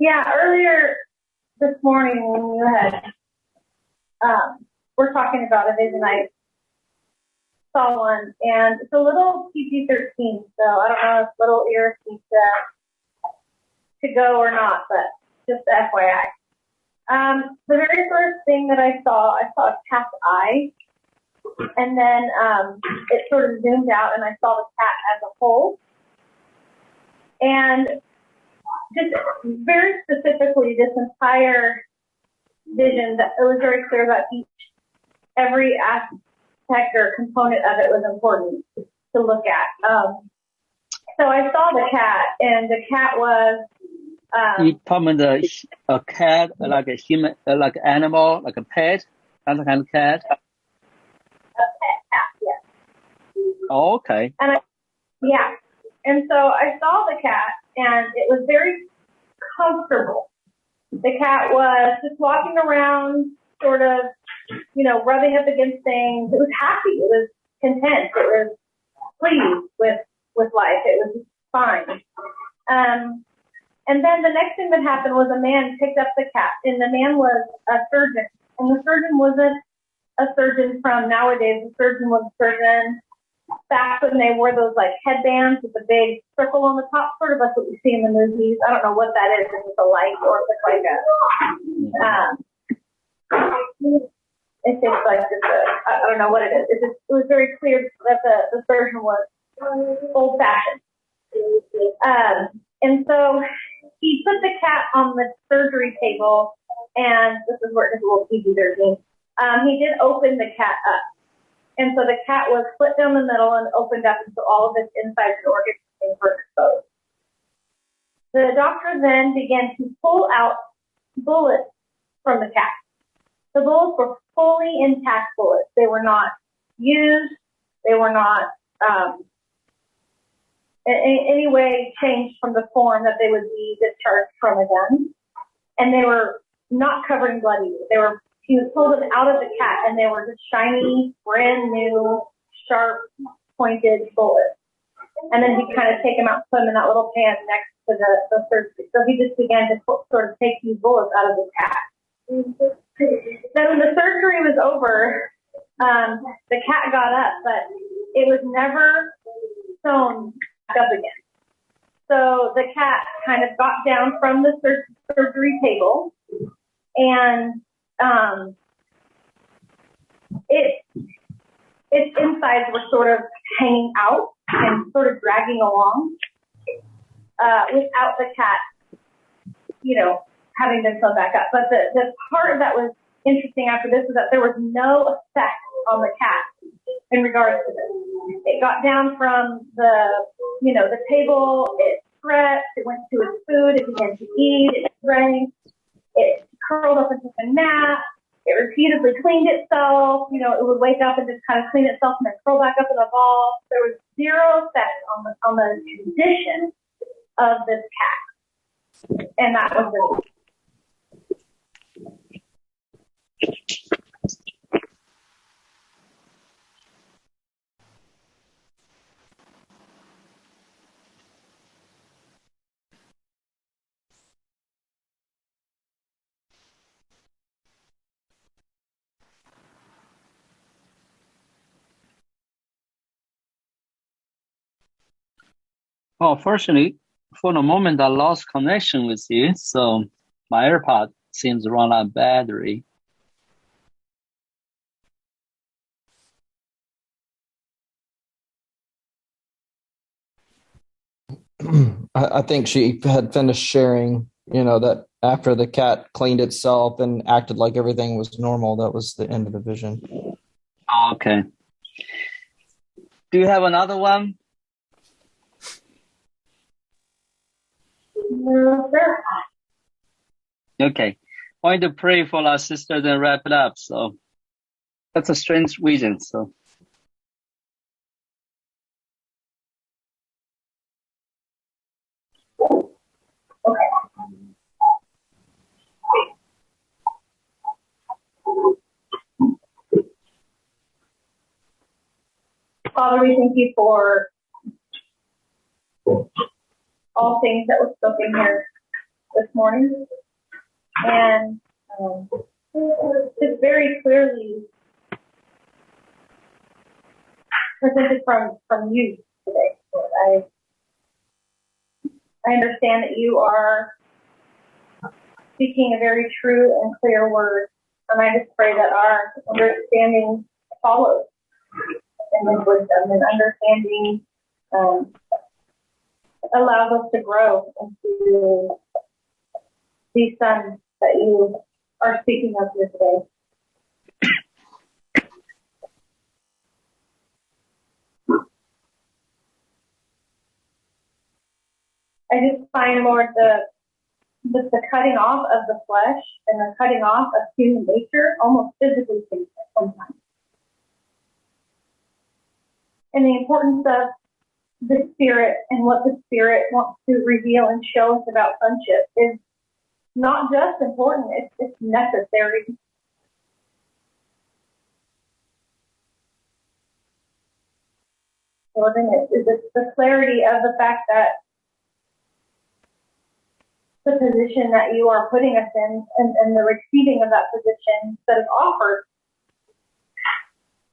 Yeah, earlier this morning when you had, we're talking about a vision, I saw one, and it's a little PG-13, so I don't know if little ears need to go or not, but just FYI. The very first thing that I saw a cat's eye, and then it sort of zoomed out, and I saw the cat as a whole. And just very specifically, this entire vision, that it was very clear that every aspect or component of it was important to look at. So I saw the cat, and the cat was. You talking about a cat, like a human, like an animal, like a pet, that kind of cat? A pet cat, yes. Oh, okay. Yeah. And so I saw the cat, and it was very comfortable. The cat was just walking around, sort of, rubbing up against things. It was happy. It was content. It was pleased with life. It was fine. And then the next thing that happened was a man picked up the cat, and the man was a surgeon. And the surgeon wasn't a surgeon from nowadays. The surgeon was a surgeon back when they wore those like headbands with the big circle on the top, sort of like what you see in the movies. I don't know what that is, if it's a light or if it's like if it's like just I don't know what it is. It was very clear that the surgeon was old fashioned. And so he put the cat on the surgery table, and this is where it's a little PG-13. He did open the cat up. And so the cat was split down the middle and opened up until all of its insides and organs were exposed. The doctor then began to pull out bullets from the cat. The bullets were fully intact bullets. They were not used. They were not in any way changed from the form that they would be discharged from a gun. And they were not covered in blood either. He pulled them out of the cat, and they were just shiny, brand new, sharp, pointed bullets. And then he'd kind of take them out and put them in that little pan next to the surgery. So he just began to sort of take these bullets out of the cat. Then when the surgery was over, the cat got up, but it was never sewn back up again. So the cat kind of got down from the surgery table, and its insides were sort of hanging out and sort of dragging along without the cat, having been sewn back up. But the part that was interesting after this is that there was no effect on the cat in regards to this. It got down from the table, it stretched, it went to its food, it began to eat, it drank, it curled up and took a nap, it repeatedly cleaned itself, it would wake up and just kind of clean itself and then curl back up in a ball. There was zero effect on the condition of this cat. And that was it. Oh, fortunately, for the moment, I lost connection with you, so my AirPod seems to run out of battery. I think she had finished sharing, that after the cat cleaned itself and acted like everything was normal, that was the end of the vision. Oh, okay. Do you have another one? Okay. I want to pray for our sisters and wrap it up. So that's a strange vision. So. Okay. Father, we thank you for all things that were spoken here this morning, and just very clearly presented from you today. Lord. I understand that you are speaking a very true and clear word, and I just pray that our understanding follows and with wisdom and understanding allows us to grow into these sons that you are speaking of here today. I just find, Lord, the cutting off of the flesh and the cutting off of human nature almost physically painful sometimes. And the importance of the Spirit and what the Spirit wants to reveal and show us about sonship is not just important, it's necessary. Lord, and it's the clarity of the fact that the position that you are putting us in and the receiving of that position that is offered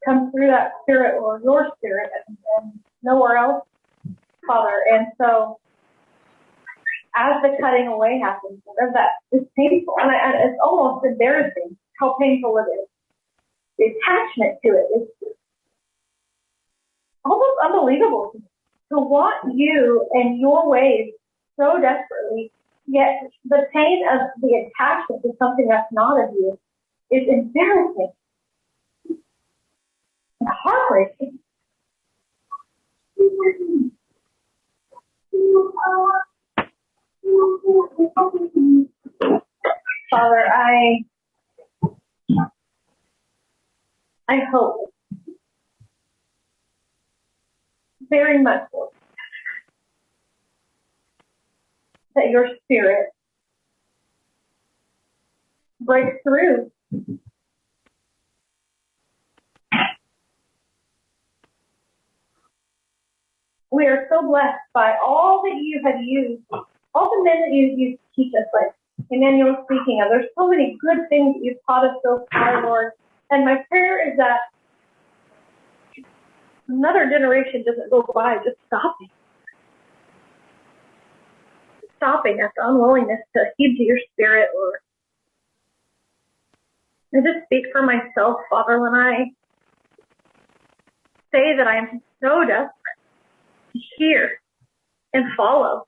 comes through that Spirit or your Spirit and nowhere else, Father. And so as the cutting away happens, that is painful. And it's almost embarrassing how painful it is. The attachment to it is almost unbelievable to want you and your ways so desperately, yet the pain of the attachment to something that's not of you is embarrassing and heartbreaking. Father, I hope very much that your Spirit breaks through we are so blessed by all that you have used, all the men that you've used to teach us, like Emmanuel speaking of. There's so many good things that you've taught us so far, Lord. And my prayer is that another generation doesn't go by just stopping at the unwillingness to heed to your Spirit, Lord. I just speak for myself, Father, when I say that I am so desperate to hear and follow,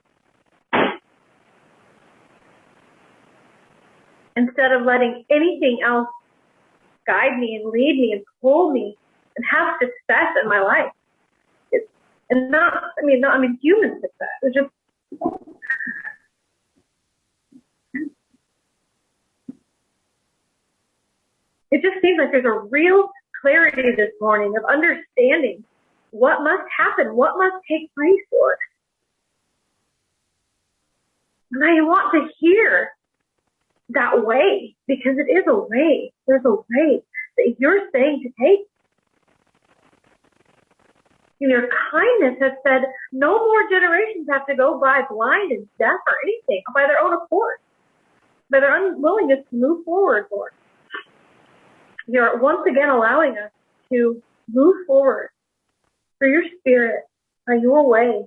instead of letting anything else guide me and lead me and pull me and have success in my life. And not human success. It's just it just seems like there's a real clarity this morning of understanding what must happen, what must take place, Lord. And I want to hear that way, because it is a way. There's a way that you're saying to take. And your kindness has said no more generations have to go by blind and deaf or anything, by their own accord, by their unwillingness to move forward, Lord. You're once again allowing us to move forward for your Spirit, by your way.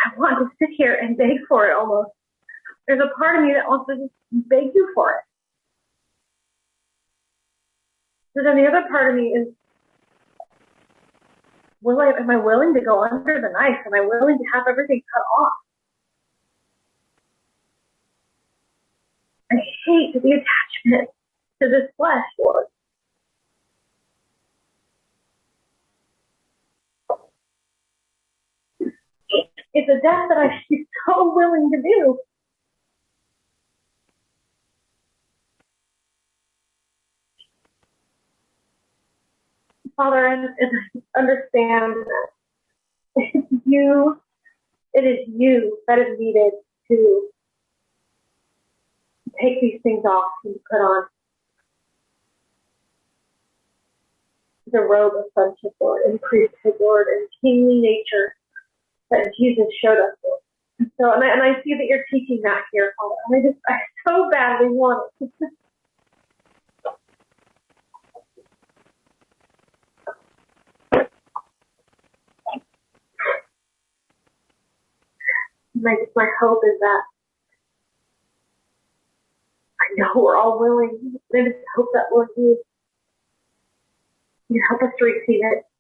I want to sit here and beg for it almost. There's a part of me that wants to just beg you for it. But then the other part of me is, am I willing to go under the knife? Am I willing to have everything cut off? I hate the attachment to this flesh, Lord. It's a death that I'm so willing to do. Father, and understand that it is you that is needed to take these things off and put on. the robe of sonship, Lord, and priesthood, Lord, and kingly nature that Jesus showed us, Lord. And so, and I see that you're teaching that here, Father. And I so badly want it. My hope is that I know we're all willing. I just hope that, Lord, you help us to receive it.